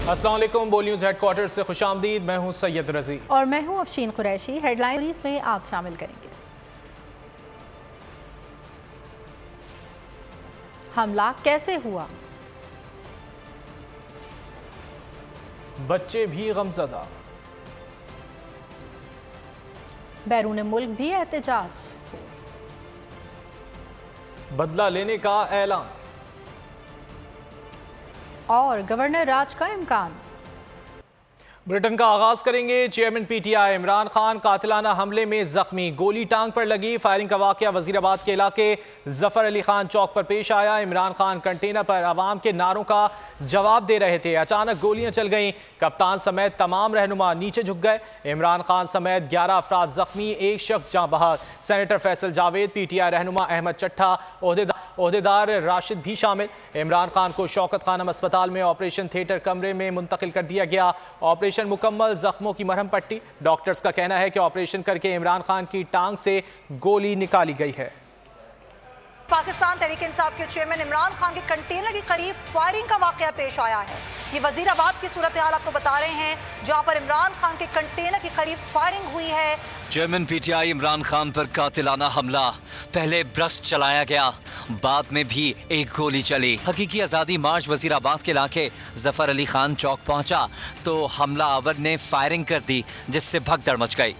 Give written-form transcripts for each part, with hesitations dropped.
अस्सलाम वालेकुम, बोल न्यूज़ हेडक्वार्टर से खुशामदीद। मैं हूं सैयद रजी और मैं हूं अफशीन कुरैशी। हेडलाइंस में आप शामिल करेंगे। हमला कैसे हुआ, बच्चे भी गमज़दा, बैरून मुल्क भी एहतजाज, बदला लेने का ऐलान और गवर्नर राज का इम्कान। बुलेटिन का आगाज करेंगे। चेयरमैन पीटीआई इमरान खान कातिलाना हमले में जख्मी, गोली टांग पर लगी। फायरिंग का वाकया वजीराबाद के इलाके जफर अली खान चौक पर पेश आया। इमरान खान कंटेनर पर आवाम के नारों का जवाब दे रहे थे, अचानक गोलियां चल गईं। कप्तान समेत तमाम रहनुमा नीचे झुक गए। इमरान खान समेत 11 अफराद जख्मी, एक शख्स जाँ बहक। सेनेटर फैसल जावेद, पीटीआई रहनुमा अहमद चट्टा, ओहदेदार राशिद भी शामिल। इमरान खान को शौकत खानम अस्पताल में ऑपरेशन थिएटर कमरे में मुंतकिल कर दिया गया। ऑपरेशन मुकम्मल, जख्मों की मरहम पट्टी। डॉक्टर्स का कहना है कि ऑपरेशन करके इमरान खान की टांग से गोली निकाली गई है। पाकिस्तान तहरीक इंसाफ के चेयरमैन इमरान खान के कंटेनर के करीब फायरिंग का वाकया पेश आया है। ये वजीराबाद की सूरत हाल आपको बता रहे हैं, जहां पर इमरान खान के कंटेनर के करीब फायरिंग हुई है। चेयरमैन पीटीआई इमरान खान पर कातिलाना हमला, पहले ब्रस्ट चलाया गया, बाद में भी एक गोली चली। हकीकी आज़ादी मार्च वजीराबाद के इलाके जफर अली खान चौक पहुंचा तो हमलावर ने फायरिंग कर दी, जिससे भगदड़ मच गई।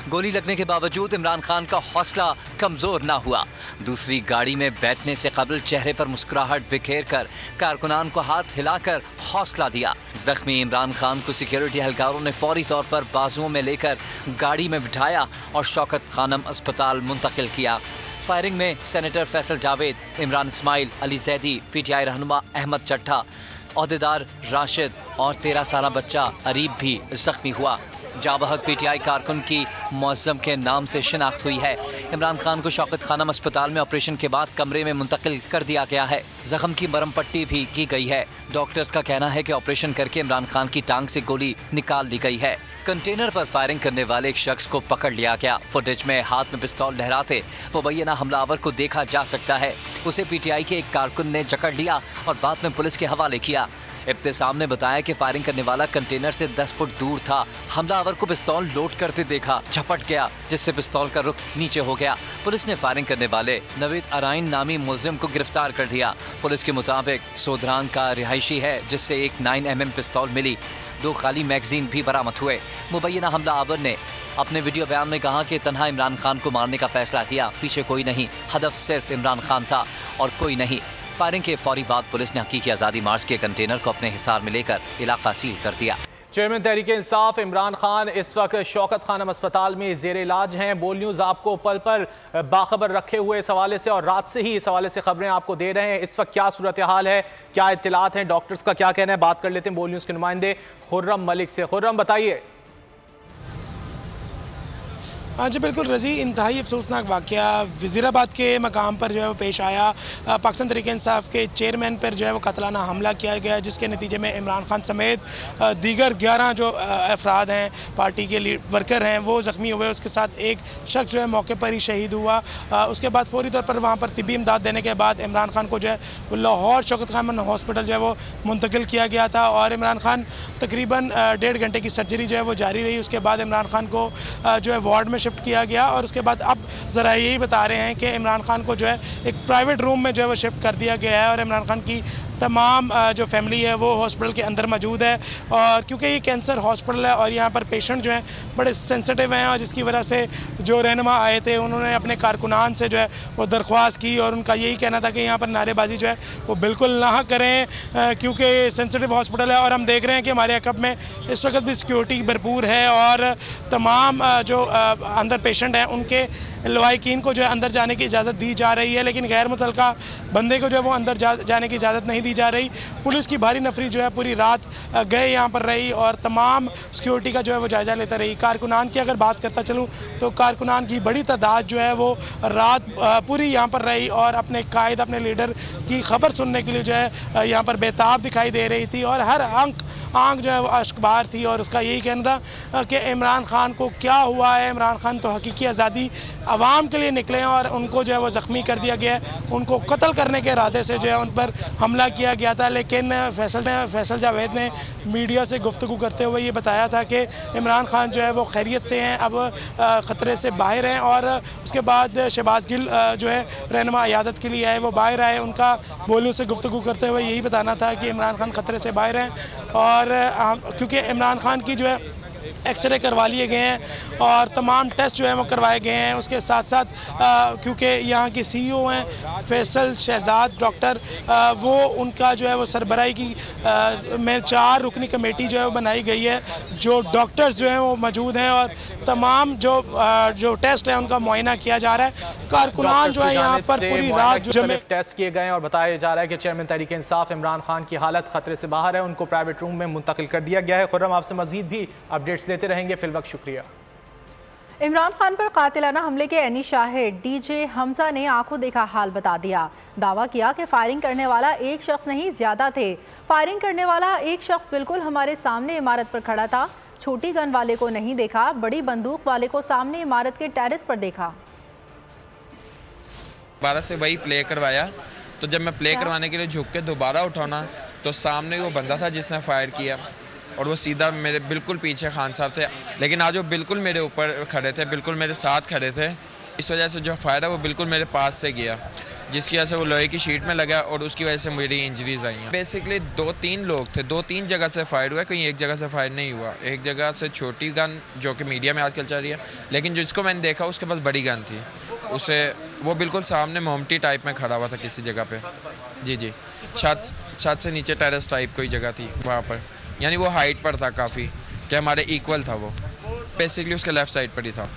गोली लगने के बावजूद इमरान खान का हौसला कमजोर ना हुआ। दूसरी गाड़ी में बैठने से कबल चेहरे पर मुस्कुराहट बिखेर कर कारकुनान को हाथ हिलाकर हौसला दिया। जख्मी इमरान खान को सिक्योरिटी एहलकारों ने फौरी तौर पर बाजुओं में लेकर गाड़ी में बिठाया और शौकत खानम अस्पताल मुंतकिल किया। फायरिंग में सेनेटर फैसल जावेद, इमरान इस्माइल, अली जैदी, पीटीआई रहनुमा अहमद चट्टा, ओहदेदार राशिद और 13 साल बच्चा अरीब भी जख्मी हुआ। जाबहक पीटीआई कारकुन की मुअज्जम के नाम से शिनाख्त हुई है। इमरान खान को शौकत खानम अस्पताल में ऑपरेशन के बाद कमरे में मुंतकिल कर दिया गया है। जख्म की मरहम पट्टी भी की गई है। डॉक्टर्स का कहना है कि ऑपरेशन करके इमरान खान की टांग से गोली निकाल ली गई है। कंटेनर पर फायरिंग करने वाले एक शख्स को पकड़ लिया गया। फुटेज में हाथ में पिस्तौल लहराते मुबैना हमलावर को देखा जा सकता है। उसे पीटीआई के एक कारकुन ने जकड़ लिया और बाद में पुलिस के हवाले किया। इब्तिसाम ने बताया कि फायरिंग करने वाला कंटेनर से 10 फुट दूर था। हमलावर को पिस्तौल लोड करते देखा, झपट गया, जिससे पिस्तौल का रुख नीचे हो गया। पुलिस ने फायरिंग करने वाले नवीद अराइन नामी मुलजिम को गिरफ्तार कर दिया। पुलिस के मुताबिक सोधरांग का रिहायशी है, जिससे एक 9mm पिस्तौल मिली। 2 खाली मैगजीन भी बरामद हुए। मुबैना हमलावर ने अपने वीडियो बयान में कहा कि तन्हा इमरान खान को मारने का फैसला किया, पीछे कोई नहीं, हदफ सिर्फ इमरान खान था और कोई नहीं। फायरिंग के फौरी बाद पुलिस ने हकीकी आज़ादी मार्च के कंटेनर को अपने हिसार में लेकर इलाका सील कर दिया। चेयरमैन तहरीक इंसाफ इमरान खान इस वक्त शौकत खानम अस्पताल में जेर इलाज हैं। बोल न्यूज़ आपको पल पर बाखबर रखे हुए इस हवाले से और रात से ही इस हवाले से खबरें आपको दे रहे हैं। इस वक्त क्या सूरत हाल है, क्या इत्तलात हैं, डॉक्टर्स का क्या कहना है, बात कर लेते हैं बोल न्यूज़ के नुमाइंदे खुर्रम मलिक से। खुर्रम, बताइए। हाँ जी बिल्कुल रजी, इंतहाई अफसोसनाक वाक़या वज़ीराबाद के मकाम पर जो है वो पेश आया। पाकिस्तान तहरीक इंसाफ के चेयरमैन पर जो है वो कातिलाना हमला किया गया, जिसके नतीजे में इमरान खान समेत दीगर 11 जो अफराद हैं, पार्टी के वर्कर हैं, वो ज़ख्मी हुए। उसके साथ एक शख्स जो है मौके पर ही शहीद हुआ। उसके बाद फौरी तौर पर वहाँ पर तिब्बी इमदाद देने के बाद इमरान खान को जो है वो लाहौर शौकत खान हॉस्पिटल जो है वो मुंतकिल किया गया था और इमरान खान तकरीबन 1.5 घंटे की सर्जरी जो है वो जारी रही। उसके बाद इमरान खान को जो है वार्ड में शिफ्ट किया गया और उसके बाद अब ज़रा यही बता रहे हैं कि इमरान खान को जो है एक प्राइवेट रूम में जो है वो शिफ्ट कर दिया गया है और इमरान खान की तमाम जो फैमिली है वो हॉस्पिटल के अंदर मौजूद है। और क्योंकि ये कैंसर हॉस्पिटल है और यहाँ पर पेशेंट जो हैं बड़े सेंसिटिव हैं और जिसकी वजह से जो रहनुमा आए थे उन्होंने अपने कारकुनान से जो है वो दरख्वास्त की और उनका यही कहना था कि यहाँ पर नारेबाजी जो है वो बिल्कुल ना करें, क्योंकि सेंसिटिव हॉस्पिटल है। और हम देख रहे हैं कि हमारे अकब में इस वक्त भी सिक्योरिटी भरपूर है और तमाम जो अंदर पेशेंट हैं उनके लवाहिकीन को जो है अंदर जाने की इजाज़त दी जा रही है, लेकिन गैर मुतल्लका बंदे को जो है वो अंदर जाने की इजाज़त नहीं दी जा रही। पुलिस की भारी नफरी जो है पूरी रात गए यहाँ पर रही और तमाम सिक्योरिटी का जो है वो जायज़ा लेता रही। कारकुनान की अगर बात करता चलूँ तो कारकुनान की बड़ी तादाद जो है वो रात पूरी यहाँ पर रही और अपने कायद, अपने लीडर की खबर सुनने के लिए जो है यहाँ पर बेताब दिखाई दे रही थी और हर अंक आंख जो है वो अश्कबार थी और उसका यही कहना था कि इमरान खान को क्या हुआ है, इमरान खान तो हकीकी आज़ादी आवाम के लिए निकले हैं और उनको जो है वो ज़ख्मी कर दिया गया है। उनको कत्ल करने के इरादे से जो है उन पर हमला किया गया था, लेकिन फैसल जावेद ने मीडिया से गुफ्तगू करते हुए ये बताया था कि इमरान खान जो है वो खैरियत से हैं, अब ख़तरे से बाहर हैं। और उसके बाद शहबाज गिल जो है रहनुमा अयादत के लिए आए, वो बाहर आए, उनका बोलियों से गुफ्तगू करते हुए यही बताना था कि इमरान खान ख़तरे से बाहर हैं। और क्योंकि इमरान खान की जो है एक्सरे करवा लिए गए हैं और तमाम टेस्ट जो है वो करवाए गए हैं। उसके साथ साथ क्योंकि यहाँ के CEO हैं फैसल शहजाद डॉक्टर, वो उनका जो है वो सरबराही की में 4 रुकनी कमेटी जो है वो बनाई गई है, जो डॉक्टर्स जो हैं वो मौजूद हैं और तमाम जो टेस्ट हैं उनका मुआयना किया जा रहा है। कारकुनान जो है यहाँ पर पूरी रात जो टेस्ट किए गए हैं और बताया जा रहा है कि चेयरमैन तहरीक इंसाफ इमरान खान की हालत खतरे से बाहर है, उनको प्राइवेट रूम में मुंतकिल कर दिया गया है। खुर्रम, आपसे मजीद भी अपडेट्स लेते रहेंगे, फिल वक्त शुक्रिया। इमरान खान पर कातिलाना हमले के एनी शाहिद DJ हमजा ने आंखों देखा हाल बता दिया। दावा किया कि फायरिंग करने वाला एक शख्स नहीं, ज्यादा थे। फायरिंग करने वाला एक शख्स बिल्कुल हमारे सामने इमारत पर खड़ा था। छोटी गन वाले को नहीं देखा, बड़ी बंदूक वाले को सामने इमारत के टेरेस पर देखा। 12 से वही प्ले करवाया, तो जब मैं प्ले करवाने के लिए झुक के दोबारा उठाना तो सामने वो बंदा था जिसने फायर किया और वो सीधा मेरे बिल्कुल पीछे खान साहब थे, लेकिन आज वो बिल्कुल मेरे ऊपर खड़े थे, बिल्कुल मेरे साथ खड़े थे। इस वजह से जो फायर है वो बिल्कुल मेरे पास से गया, जिसकी वजह से वो लोहे की शीट में लगा और उसकी वजह से मेरी इंजरीज आई हैं। बेसिकली 2-3 लोग थे, 2-3 जगह से फायर हुआ, कहीं एक जगह से फायर नहीं हुआ। एक जगह से छोटी गन जो कि मीडिया में आजकल चल रही है, लेकिन जिसको मैंने देखा उसके पास बड़ी गन थी, उसे वो बिल्कुल सामने मोमटी टाइप में खड़ा हुआ था किसी जगह पे। जी छत से नीचे टेरेस टाइप कोई जगह थी वहाँ पर, यानी वो हाइट पर था काफ़ी, कि हमारे इक्वल था वो। बेसिकली उसके लेफ़्ट साइड पर ही था।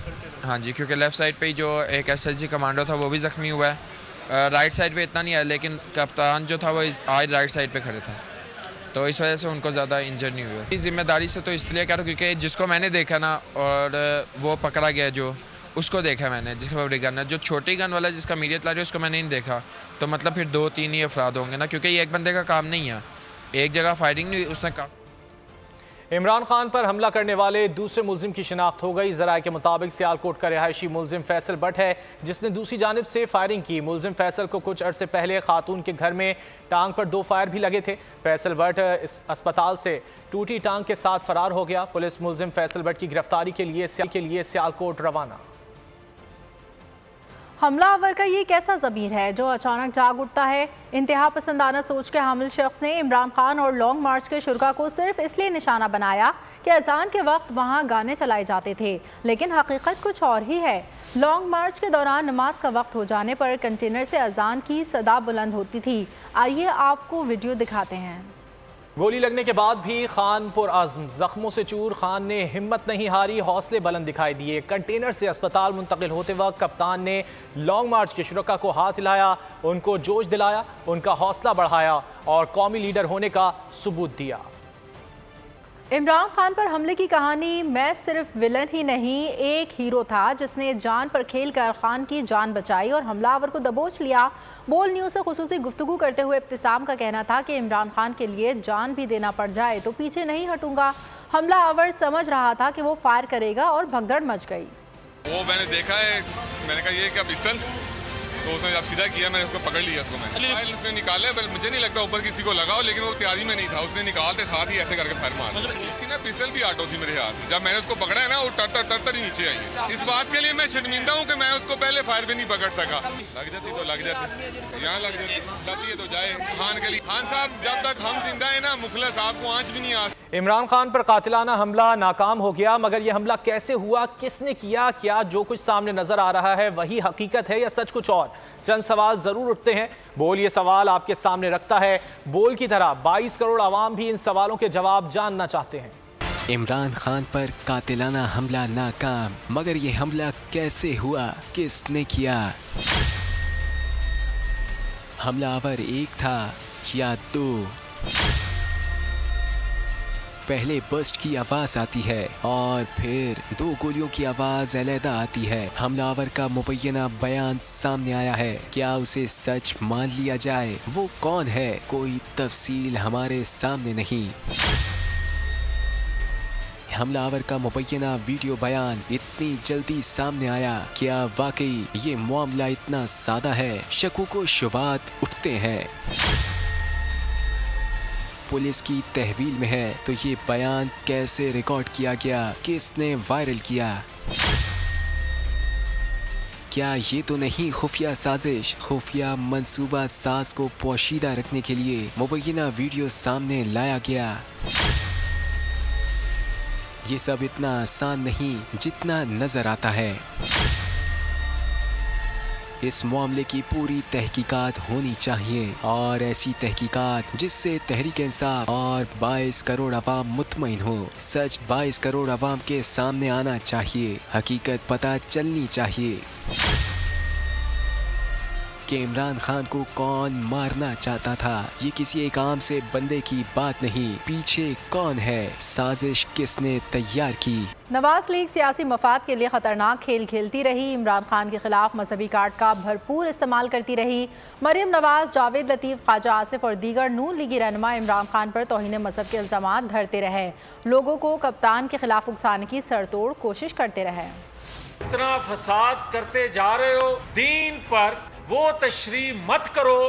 हाँ जी, क्योंकि लेफ़्ट साइड पे ही जो एक SSG कमांडो था वो भी ज़ख्मी हुआ है। राइट साइड पे इतना नहीं है, लेकिन कप्तान जो था वो आज राइट साइड पे खड़े थे, तो इस वजह से उनको ज़्यादा इंजर नहीं हुआ। इस जिम्मेदारी से तो इसलिए कह रहा हूँ क्योंकि जिसको मैंने देखा ना और वो पकड़ा गया, जो उसको देखा मैंने जिसका बड़ी गन है। जो छोटी गन वाला जिसका मीडिया चला रही है उसको मैंने नहीं देखा, तो मतलब फिर 2-3 ही अफराद होंगे ना, क्योंकि ये एक बंदे का काम नहीं है, एक जगह फायरिंग नहीं हुई उसने काम। इमरान खान पर हमला करने वाले दूसरे मुलजिम की शिनाख्त हो गई। ज़राए के मुताबिक सियालकोट का रिहायशी मुलजिम फैसल भट्ट है, जिसने दूसरी जानिब से फायरिंग की। मुलजिम फैसल को कुछ अरसे पहले खातून के घर में टांग पर 2 फायर भी लगे थे। फैसल भट्ट इस अस्पताल से टूटी टांग के साथ फरार हो गया। पुलिस मुलजिम फैसल भट्ट की गिरफ्तारी के लिए सियालकोट रवाना। हमलावर का ये कैसा ज़मीर है जो अचानक जाग उठता है? इंतहा पसंदाना सोच के हामिल शख्स ने इमरान खान और लॉन्ग मार्च के शुरा को सिर्फ इसलिए निशाना बनाया कि अजान के वक्त वहाँ गाने चलाए जाते थे, लेकिन हकीकत कुछ और ही है। लॉन्ग मार्च के दौरान नमाज का वक्त हो जाने पर कंटेनर से अजान की सदा बुलंद होती थी। आइए आपको वीडियो दिखाते हैं। गोली लगने के बाद भी खान पुरअज़्म, जख्मों से चूर। खान ने हिम्मत नहीं हारी, हौसले बुलंद दिखाई दिए। कंटेनर से अस्पताल मुंतकिल होते वक्त कप्तान ने लॉन्ग मार्च के शुरका को हाथ हिलाया, उनको जोश दिलाया, उनका हौसला बढ़ाया और कौमी लीडर होने का सबूत दिया। इमरान खान पर हमले की कहानी मैं सिर्फ विलन ही नहीं, एक हीरो था जिसने जान पर खेलकर खान की जान बचाई और हमलावर को दबोच लिया। बोल न्यूज़ से खुसूसी गुफ्तगू करते हुए इब्तिसाम का कहना था कि इमरान खान के लिए जान भी देना पड़ जाए तो पीछे नहीं हटूंगा। हमलावर समझ रहा था कि वो फायर करेगा और भगदड़ मच गई। वो मैंने देखा है, मैंने कहा ये क्या पिस्टल, तो उसने जब सीधा किया मैंने उसको पकड़ लिया। उसने निकाले, मुझे नहीं लगता ऊपर किसी को लगा हो, लेकिन वो तैयारी में नहीं था, उसने निकालते साथ ही ऐसे करके फायर मारा। उसकी ना पिस्टल भी आटो थी मेरे हाथ। जब मैंने उसको पकड़ा है ना, वो तर ही नीचे आई है। इस बात के लिए मैं शर्मिंदा हूँ कि मैं उसको पहले फायर भी नहीं पकड़ सका। लग जाती तो लग जाती, यहाँ लग जाती है तो जाए खान के लिए। खान साहब जब तक हम जिंदा है ना, मुखलिस आपको आंच भी नहीं आ। इमरान खान पर कातिलाना हमला नाकाम हो गया, मगर यह हमला कैसे हुआ, किसने किया, क्या जो कुछ सामने नजर आ रहा है वही हकीकत है या सच कुछ और? चंद सवाल जरूर उठते हैं। बोल ये सवाल आपके सामने रखता है। बोल की तरह 22 करोड़ आवाम भी इन सवालों के जवाब जानना चाहते हैं। इमरान खान पर कातिलाना हमला नाकाम, मगर ये हमला कैसे हुआ, किसने किया? हमलावर एक था या 2? पहले बस्ट की आवाज आती है और फिर 2 गोलियों की आवाज अलहदा आती है। हमलावर का मुबैना बयान सामने आया है, क्या उसे सच मान लिया जाए? वो कौन है? कोई तफसील हमारे सामने नहीं। हमलावर का मुबैना वीडियो बयान इतनी जल्दी सामने आया? क्या वाकई ये मामला इतना सादा है? शकूक व शुबात उठते हैं। पुलिस की तहवील में है तो ये बयान कैसे रिकॉर्ड किया गया? किसने वायरल किया? क्या ये तो नहीं खुफिया साजिश? खुफिया मंसूबा साज को पोशीदा रखने के लिए मुबैना वीडियो सामने लाया गया। ये सब इतना आसान नहीं जितना नजर आता है। इस मामले की पूरी तहकीकात होनी चाहिए और ऐसी तहकीकात जिससे तहरीक इंसाफ और 22 करोड़ अवाम मुतमईन हो। सच 22 करोड़ अवाम के सामने आना चाहिए, हकीकत पता चलनी चाहिए कि इमरान खान को कौन मारना चाहता था। ये किसी एक आम से बंदे की बात नहीं, पीछे कौन है, साजिश किसने तैयार की। नवाज लीग सियासी मफाद के लिए खतरनाक खेल खेलती रही। इमरान खान के खिलाफ मजहबी कार्ड का भरपूर इस्तेमाल करती रही। मरियम नवाज, जावेद लतीफ, ख्वाजा आसिफ और दीगर नून लीगी रहनुमा इमरान खान पर तौहीन मजहब के इल्जामात धरते रहे। लोगों को कप्तान के खिलाफ उकसाने की सरतोड़ कोशिश करते रहे। इतना फसाद करते जा रहे हो, दीन पर वो तशरीह मत करो,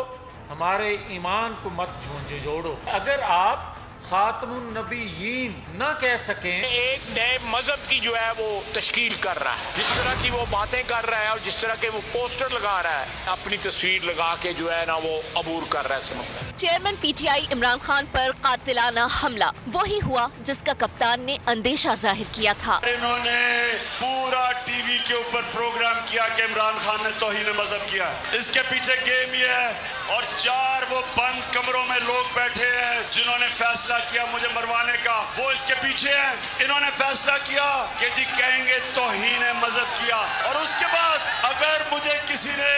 हमारे ईमान को मत झोंझोड़ो। अगर आप खातमुन नबीयीन न कह सकें, एक नए मजहब की जो है वो तश्कील कर रहा है। जिस तरह की वो बातें कर रहा है और जिस तरह के वो पोस्टर लगा रहा है, अपनी तस्वीर लगा के जो है ना वो अबूर कर रहा है समझ। चेयरमैन पीटीआई इमरान खान पर कातिलाना हमला वही हुआ जिसका कप्तान ने अंदेशा जाहिर किया था। इन्होंने पूरा टीवी के ऊपर प्रोग्राम किया कि इमरान खान ने तौहीन मजहब किया। इसके पीछे गेम ये है और 4 वो बंद कमरों में लोग बैठे हैं जिन्होंने फैसला किया मुझे मरवाने का, वो इसके पीछे हैं। इन्होंने फैसला किया कि जी कहेंगे तौहीन मजहब किया और उसके बाद अगर मुझे किसी ने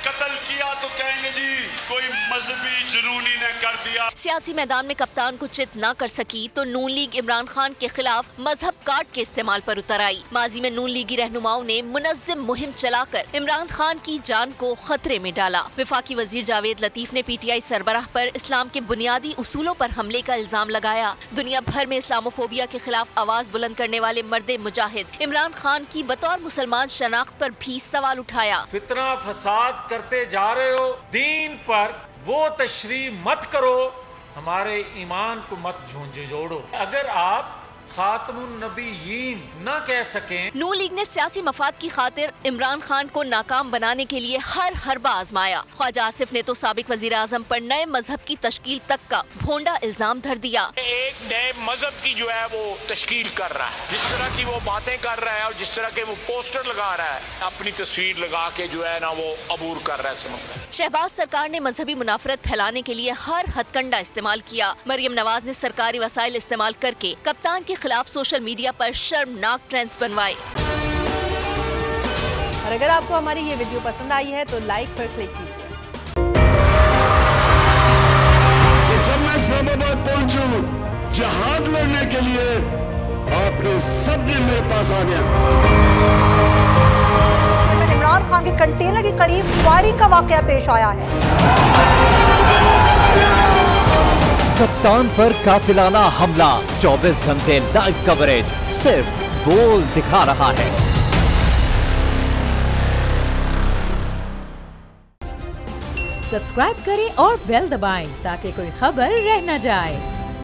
कत्ल किया तो कहेंगे जी कोई मजहबी जुनूनी ने कर दिया। सियासी मैदान में कप्तान को चित न कर सकी तो नून लीग इमरान खान के खिलाफ मजहब कार्ड के इस्तेमाल पर उतर आई। माजी में नून लीगी रहनुमाओं ने मुनज़्ज़म मुहिम चलाकर इमरान खान की जान को खतरे में डाला। वफाकी वजीर जावेद लतीफ ने पीटीआई सरबराह पर इस्लाम के बुनियादी उसूलों पर हमले का इल्जाम लगाया। दुनिया भर में इस्लामोफोबिया के खिलाफ आवाज बुलंद करने वाले मर्दे मुजाहिद इमरान खान की बतौर मुसलमान शनाख्त पर भी सवाल उठाया। फितना फसाद करते जा रहे हो, दीन पर वो तशरीह मत करो, हमारे ईमान को मत झोंझोड़ो। अगर आप खातमुन नबीयीन न कह सकें। नून लीग ने सियासी मफाद की खातिर इमरान खान को नाकाम बनाने के लिए हर हरबा आजमाया। ख्वाजा आसिफ ने तो साबिक वजीर आजम पर नए मजहब की तश्कील तक का भोंडा इल्जाम धर दिया। एक नए मजहब की जो है वो तश्कील कर रहा है। जिस तरह की वो बातें कर रहा है और जिस तरह के वो पोस्टर लगा रहा है, अपनी तस्वीर लगा के जो है ना वो अबूर कर रहा है समझ। शहबाज सरकार ने मजहबी मुनाफरत फैलाने के लिए हर हथकंडा इस्तेमाल किया। मरियम नवाज ने सरकारी वसाइल इस्तेमाल करके कप्तान के खिलाफ सोशल मीडिया पर शर्मनाक ट्रेंड्स बनवाए। और अगर आपको हमारी ये वीडियो पसंद आई है तो लाइक पर क्लिक कीजिए। जब मैं इस्लामाबाद पहुंचूं जिहाद लड़ने के लिए, आपने सबने मेरे पास आ गया। इमरान खान के कंटेनर के करीब फायरिंग का वाकया पेश आया है। कप्तान पर कातिलाना हमला, 24 घंटे लाइव कवरेज सिर्फ बोल दिखा रहा है। सब्सक्राइब करें और बेल दबाएं ताकि कोई खबर रह न जाए।